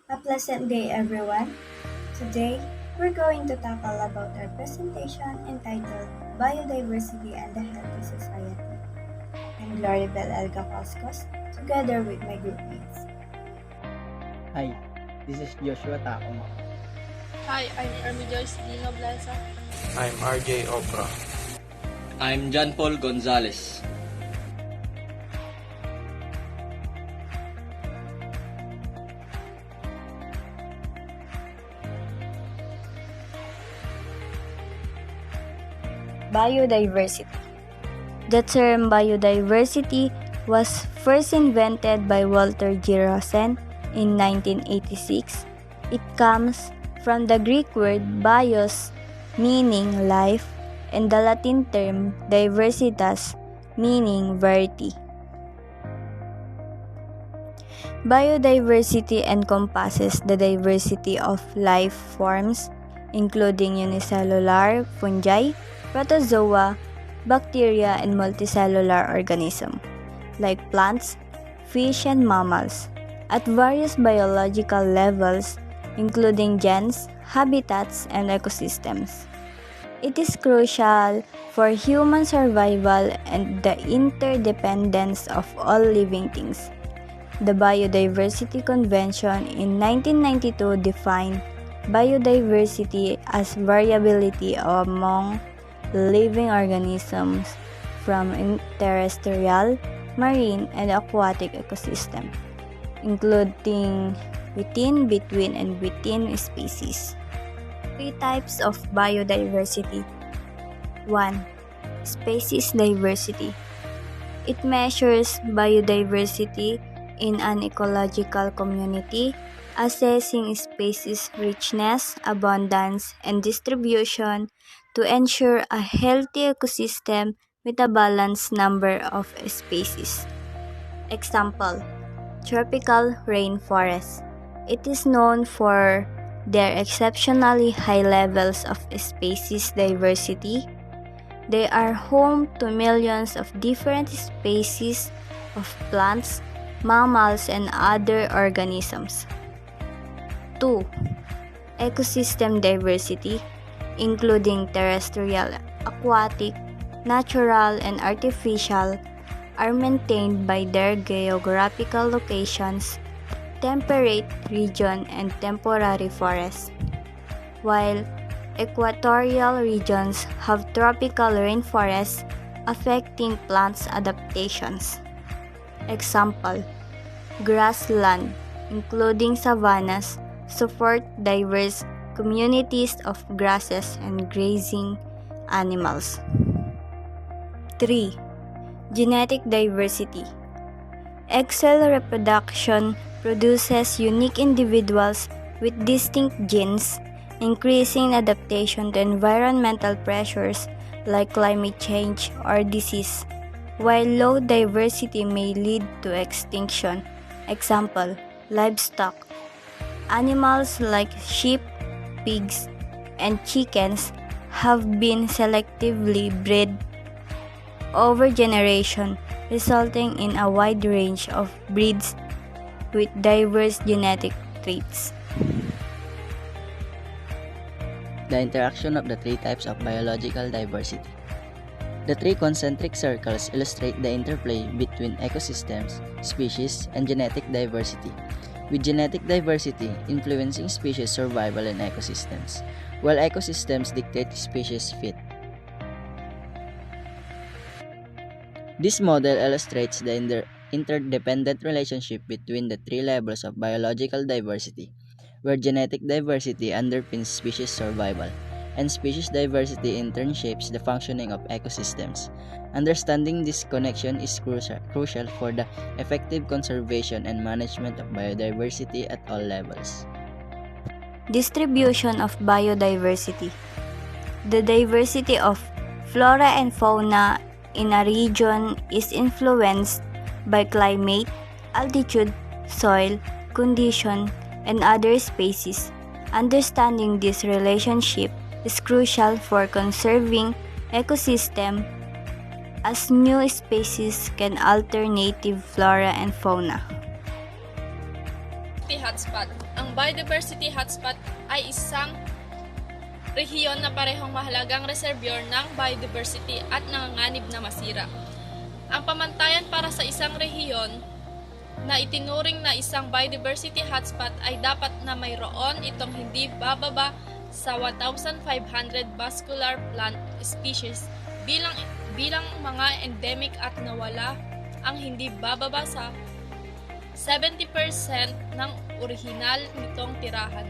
A pleasant day, everyone. Today, we're going to tackle about our presentation entitled Biodiversity and the Healthy Society. I'm Gloribel Elga Coscos, together with my groupmates. Hi, this is Joshua Taong. Hi, I'm Ermi Joyce Dino Blanza. I'm RJ Opra. I'm John Paul Gonzalez. Biodiversity. The term biodiversity was first invented by Walter G. Rosen in 1986. It comes from the Greek word bios, meaning life, and the Latin term diversitas, meaning variety. Biodiversity encompasses the diversity of life forms, including unicellular fungi, protozoa, bacteria, and multicellular organisms, like plants, fish, and mammals, at various biological levels, including gens, habitats, and ecosystems. It is crucial for human survival and the interdependence of all living things. The Biodiversity Convention in 1992 defined biodiversity as variability among living organisms from terrestrial, marine, and aquatic ecosystems, including within, between, and within species. Three types of biodiversity. 1. Species diversity. It measures biodiversity in an ecological community, assessing species richness, abundance, and distribution to ensure a healthy ecosystem with a balanced number of species. Example: tropical rainforest. It is known for their exceptionally high levels of species diversity. They are home to millions of different species of plants, mammals, and other organisms. 2. Ecosystem diversity, including terrestrial, aquatic, natural, and artificial, are maintained by their geographical locations, temperate region, and temporary forests, while equatorial regions have tropical rainforests affecting plants' adaptations. Example: grassland, including savannas, support diverse communities of grasses and grazing animals. 3. Genetic diversity. Egg cell reproduction produces unique individuals with distinct genes, increasing adaptation to environmental pressures like climate change or disease, while low diversity may lead to extinction. Example: livestock. Animals like sheep, pigs, and chickens have been selectively bred over generation, resulting in a wide range of breeds with diverse genetic traits. The interaction of the three types of biological diversity. The three concentric circles illustrate the interplay between ecosystems, species, and genetic diversity, with genetic diversity influencing species survival in ecosystems, while ecosystems dictate species fit. This model illustrates the interdependent relationship between the three levels of biological diversity, where genetic diversity underpins species survival, and species diversity in turn shapes the functioning of ecosystems. Understanding this connection is crucial for the effective conservation and management of biodiversity at all levels. Distribution of biodiversity. The diversity of flora and fauna in a region is influenced by climate, altitude, soil, condition, and other species. Understanding this relationship is crucial for conserving ecosystem as new species can alter native flora and fauna. Hotspot. Ang biodiversity hotspot ay isang rehiyon na parehong mahalagang reservoir ng biodiversity at nanganganib na masira. Ang pamantayan para sa isang rehiyon na itinuring na isang biodiversity hotspot ay dapat na mayroon itong hindi bababa sa 1,500 vascular plant species bilang mga endemic at nawala ang hindi bababa sa 70% ng orihinal nitong tirahan.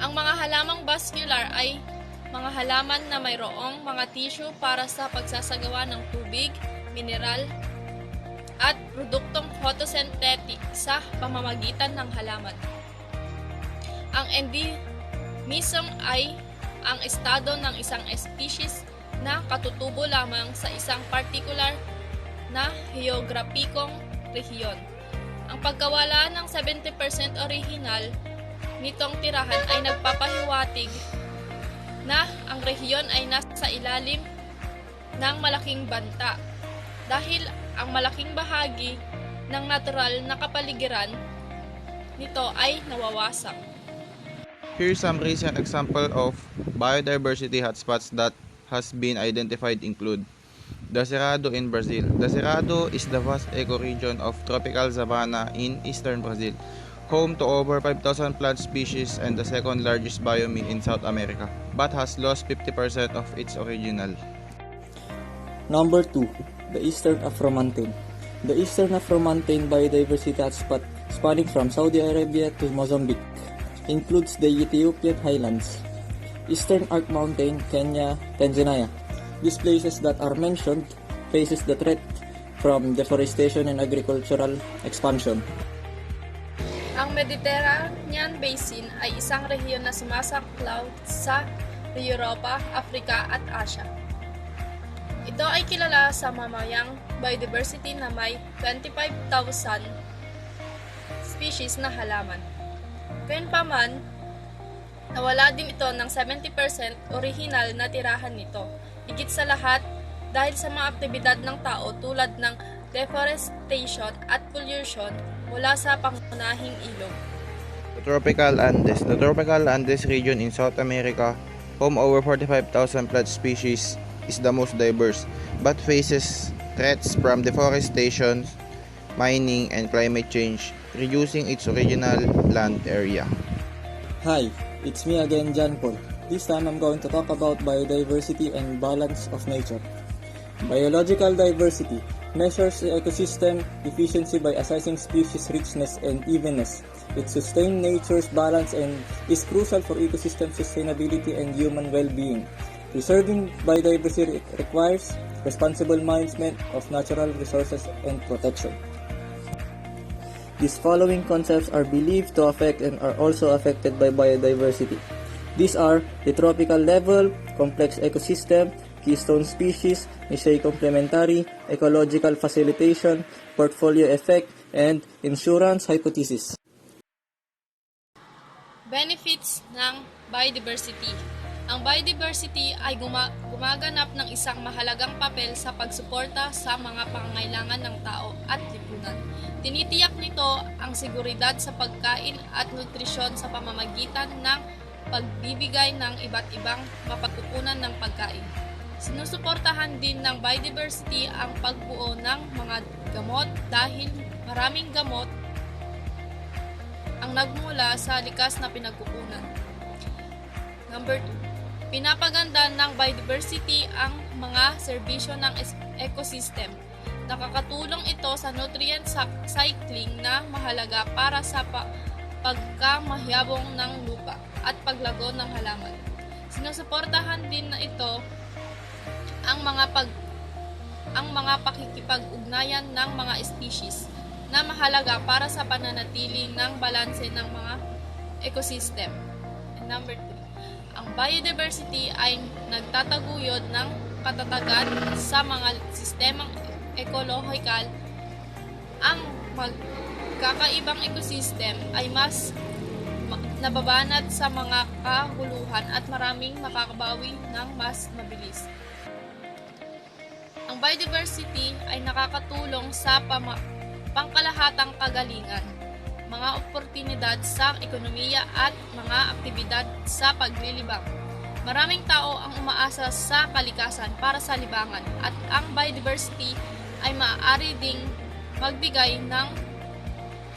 Ang mga halamang vascular ay mga halaman na mayroong mga tissue para sa pagsasagawa ng tubig, mineral, at produktong photosynthetic sa pamamagitan ng halaman. Ang endemism ay ang estado ng isang species na katutubo lamang sa isang particular na geograpikong rehiyon. Ang pagkawala ng 70% orihinal nitong tirahan ay nagpapahiwatig na ang rehiyon ay nasa ilalim ng malaking banta dahil ang malaking bahagi ng natural na kapaligiran nito ay nawawasak. Here's some recent example of biodiversity hotspots that has been identified include the Cerrado in Brazil. The Cerrado is the vast ecoregion of tropical savanna in eastern Brazil, home to over 5,000 plant species and the second largest biome in South America, but has lost 50% of its original. Number 2. The Eastern Afromontane. The Eastern Afromontane biodiversity hotspot spanning from Saudi Arabia to Mozambique includes the Ethiopian highlands, Eastern Arc Mountain, Kenya, Tanzania. These places that are mentioned faces the threat from deforestation and agricultural expansion. Ang Mediterranean Basin ay isang rehiyon na sumasaklaw sa Europa, Africa at Asia. Ito ay kilala sa mamayang biodiversity na may 25,000 species na halaman. Gayunpaman, nawala din ito ng 70% orihinal na tirahan nito. Higit sa lahat, dahil sa mga aktibidad ng tao tulad ng deforestation at pollution mula sa pangunahing ilog. The Tropical Andes. The Tropical Andes region in South America, home over 45,000 plant species, is the most diverse, but faces threats from deforestation, mining, and climate change, reducing its original land area. Hi, it's me again, John Paul. This time I'm going to talk about biodiversity and balance of nature. Biological diversity measures the ecosystem efficiency by assessing species richness and evenness. It sustains nature's balance and is crucial for ecosystem sustainability and human well-being. Preserving biodiversity requires responsible management of natural resources and protection. These following concepts are believed to affect and are also affected by biodiversity. These are the tropical level, complex ecosystem, keystone species, niche complementary, ecological facilitation, portfolio effect, and insurance hypothesis. Benefits ng biodiversity. Ang biodiversity ay gumaganap ng isang mahalagang papel sa pagsuporta sa mga pangangailangan ng tao at lipunan. Tinitiyak nito ang seguridad sa pagkain at nutrisyon sa pamamagitan ng pagbibigay ng iba't ibang mapagkukunan ng pagkain. Sinusuportahan din ng biodiversity ang pagbuo ng mga gamot dahil maraming gamot ang nagmula sa likas na pinagkukunan. Number 2. Pinapaganda ng biodiversity ang mga serbisyo ng ecosystem. Nakakatulong ito sa nutrient cycling na mahalaga para sa pagkamahyabong ng lupa at paglago ng halaman. Sinusuportahan din na ito ang mga pakikipag-ugnayan ng mga species na mahalaga para sa pananatili ng balanse ng mga ecosystem. And number 3. Ang biodiversity ay nagtataguyod ng katatagan sa mga sistemang ekologikal. Ang magkakaibang ecosystem ay mas nababanat sa mga kahuluhan at maraming makakabawi ng mas mabilis. Ang biodiversity ay nakakatulong sa pangkalahatang kagalingan. mga oportunidad sa ekonomiya at mga aktibidad sa paglilibang. Maraming tao ang umaasa sa kalikasan para sa libangan at ang biodiversity ay maaari ding magbigay ng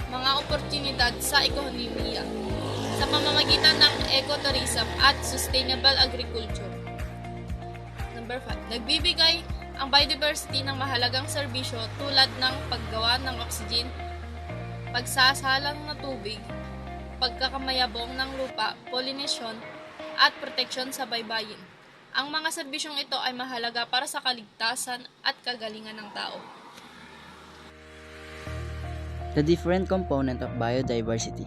mga oportunidad sa ekonomiya sa pamamagitan ng ecotourism at sustainable agriculture. Number 5. Nagbibigay ang biodiversity ng mahalagang serbisyo tulad ng paggawa ng oxygen, pagsasalang ng tubig, pagkakamayabong ng lupa, pollination, at proteksyon sa baybayin. Ang mga serbisyong ito ay mahalaga para sa kaligtasan at kagalingan ng tao. The different component of biodiversity,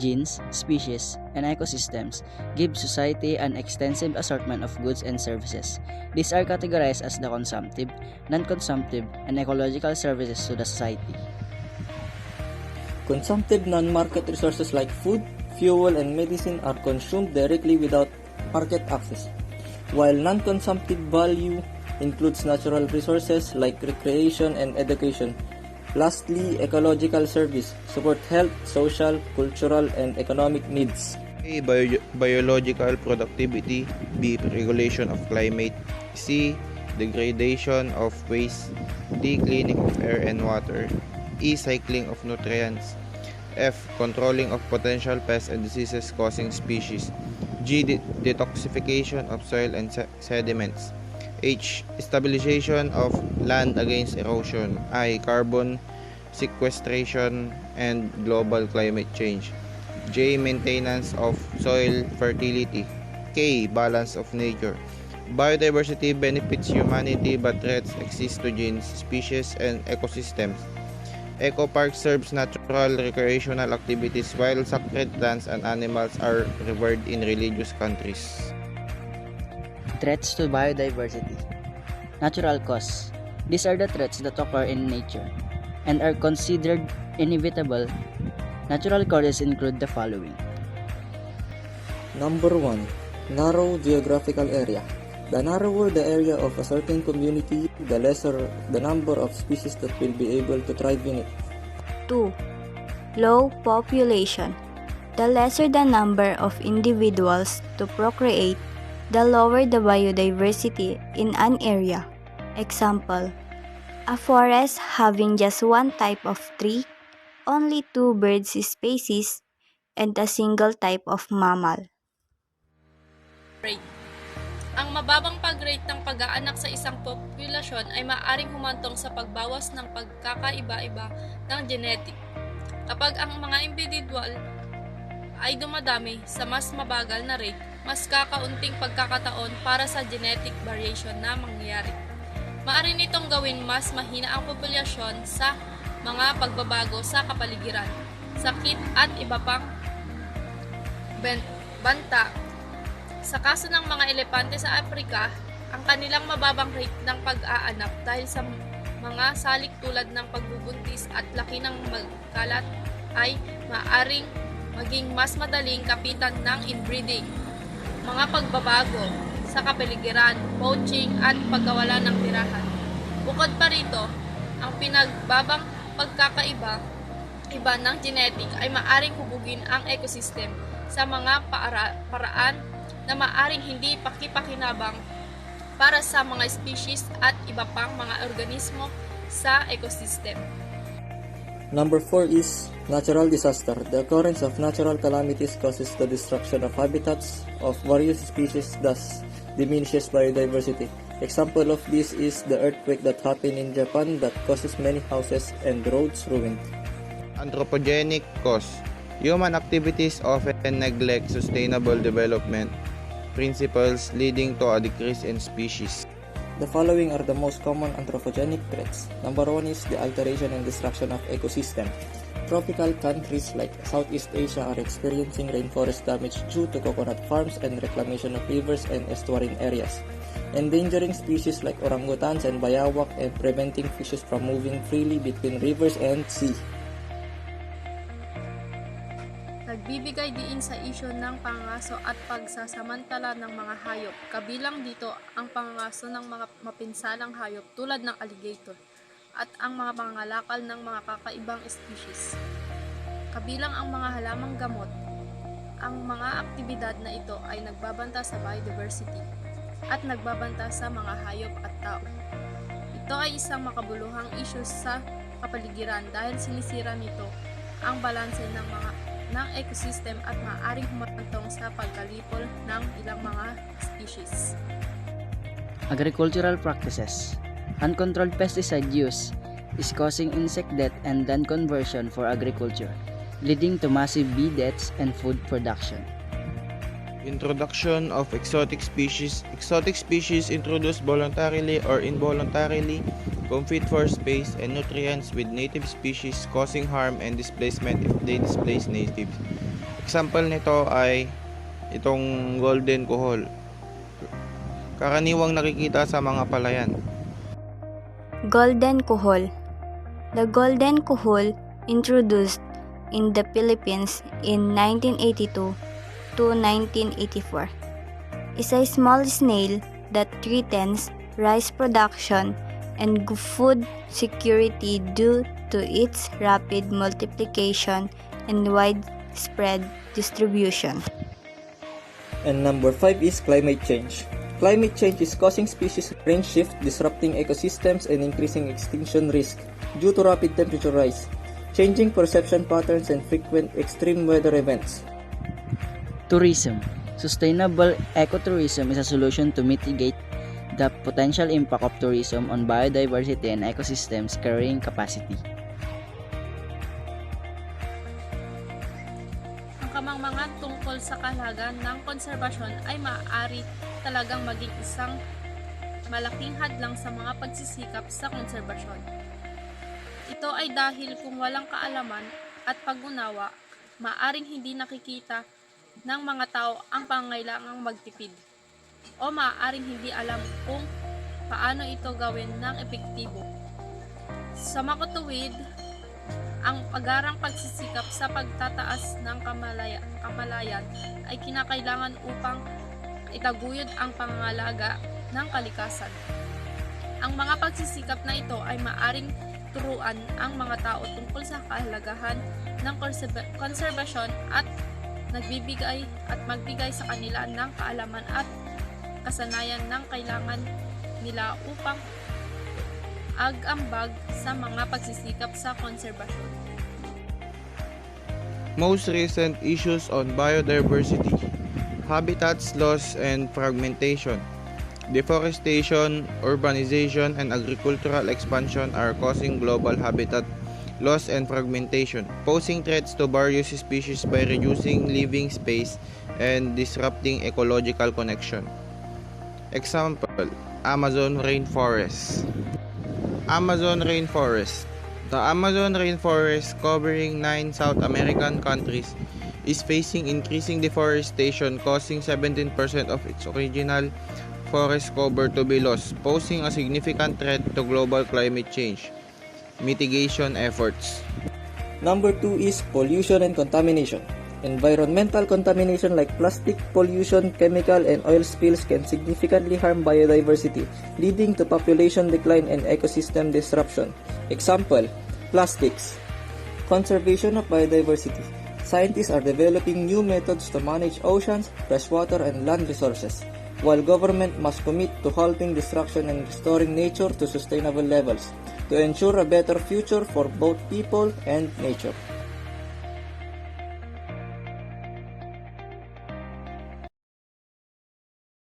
genes, species, and ecosystems, give society an extensive assortment of goods and services. These are categorized as the consumptive, non-consumptive, and ecological services to the society. Consumptive non-market resources like food, fuel, and medicine are consumed directly without market access, while non-consumptive value includes natural resources like recreation and education. Lastly, ecological service support health, social, cultural, and economic needs. A. Biological productivity. B. Regulation of climate. C. Degradation of waste. D. Cleaning of air and water. E. Cycling of nutrients. F. Controlling of potential pests and diseases causing species. G. Detoxification of soil and sediments. H. Stabilization of land against erosion. I. Carbon sequestration and global climate change. J. Maintenance of soil fertility. K. Balance of nature. Biodiversity benefits humanity but threats exist to genes, species, and ecosystems. Eco Park serves natural recreational activities while sacred plants and animals are revered in religious countries. Threats to biodiversity. Natural causes. These are the threats that occur in nature and are considered inevitable. Natural causes include the following. Number 1. Narrow geographical area. The narrower the area of a certain community, the lesser the number of species that will be able to thrive in it. 2. Low population. The lesser the number of individuals to procreate, the lower the biodiversity in an area. Example, a forest having just one type of tree, only 2 bird species, and a single type of mammal. Rate. Ang mababang pag-rate ng pag-aanak sa isang populasyon ay maaaring humantong sa pagbawas ng pagkakaiba-iba ng genetic. Kapag ang mga individual ay dumadami sa mas mabagal na rate, mas kakaunting pagkakataon para sa genetic variation na mangyayari. Maaari nitong gawin mas mahina ang populasyon sa mga pagbabago sa kapaligiran, sakit at iba pang banta. Sa kaso ng mga elepante sa Africa, ang kanilang mababang rate ng pag-aanak dahil sa mga salik tulad ng pagbubuntis at laki ng magkalat ay maaaring maging mas madaling kapitan ng inbreeding, mga pagbabago sa kapaligiran, poaching at pagkawala ng tirahan. Bukod pa rito, ang pinagbabang pagkakaiba ng genetic ay maaaring hubugin ang ecosystem sa mga paraan na maaaring hindi pakipakinabang para sa mga species at iba pang mga organismo sa ecosystem. Number 4 is natural disaster. The occurrence of natural calamities causes the destruction of habitats of various species, thus diminishes biodiversity. Example of this is the earthquake that happened in Japan that causes many houses and roads ruined. Anthropogenic cause. Human activities often neglect sustainable development principles leading to a decrease in species. The following are the most common anthropogenic threats. Number 1 is the alteration and destruction of ecosystem. Tropical countries like Southeast Asia are experiencing rainforest damage due to coconut farms and reclamation of rivers and estuarine areas, endangering species like orangutans and bayawak and preventing fishes from moving freely between rivers and sea. Nagbibigay diin sa isyu ng pangangaso at pagsasamantala ng mga hayop. Kabilang dito ang pangangaso ng mga mapinsalang hayop tulad ng alligator at ang mga pangangalakal ng mga kakaibang species. kabilang ang mga halamang gamot. Ang mga aktibidad na ito ay nagbabanta sa biodiversity at nagbabanta sa mga hayop at tao. Ito ay isang makabuluhang issue sa kapaligiran dahil sinisira nito ang balanse ng ecosystem at maaaring humantong sa pagkalipol ng ilang mga species. Agricultural practices. Uncontrolled pesticide use is causing insect death and land conversion for agriculture, leading to massive bee deaths and food production. Introduction of exotic species. Exotic species introduced voluntarily or involuntarily compete for space and nutrients with native species, causing harm and displacement if they displace natives. Example nito ay itong golden kuhol. Karaniwang nakikita sa mga palayan. Golden Kuhol. The golden kuhol, introduced in the Philippines in 1982 to 1984, is a small snail that threatens rice production and food security due to its rapid multiplication and widespread distribution. And number 5 is climate change. Climate change is causing species range shift, disrupting ecosystems and increasing extinction risk due to rapid temperature rise, changing perception patterns and frequent extreme weather events. Tourism. Sustainable ecotourism is a solution to mitigate the potential impact of tourism on biodiversity and ecosystems carrying capacity. Ang kamangmangan tungkol sa kahalagahan ng konserbasyon ay maaari talagang maging isang malaking hadlang sa mga pagsisikap sa konserbasyon. Ito ay dahil kung walang kaalaman at pag-unawa, maaaring hindi nakikita ng mga tao ang pangangailangang magtipid o maaaring hindi alam kung paano ito gawin ng epektibo. Sa makatuwid, ang agarang pagsisikap sa pagtataas ng kamalayan ay kinakailangan upang itaguyod ang pangangalaga ng kalikasan. Ang mga pagsisikap na ito ay maaring turuan ang mga tao tungkol sa kahalagahan ng konserbasyon at magbigay sa kanila ng kaalaman at kasanayan ng kailangan nila upang ag-ambag sa mga pagsisikap sa konserbasyon. Most recent issues on biodiversity. Habitats loss and fragmentation. Deforestation, urbanization, and agricultural expansion are causing global habitat loss and fragmentation, posing threats to various species by reducing living space and disrupting ecological connection. Example, Amazon rainforest. Amazon rainforest. The Amazon rainforest, covering 9 South American countries, is facing increasing deforestation, causing 17% of its original forest cover to be lost, posing a significant threat to global climate change mitigation efforts. Number 2 is pollution and contamination. Environmental contamination like plastic pollution, chemical and oil spills can significantly harm biodiversity, leading to population decline and ecosystem disruption. Example, plastics. Conservation of biodiversity. Scientists are developing new methods to manage oceans, freshwater and land resources, while government must commit to halting destruction and restoring nature to sustainable levels to ensure a better future for both people and nature.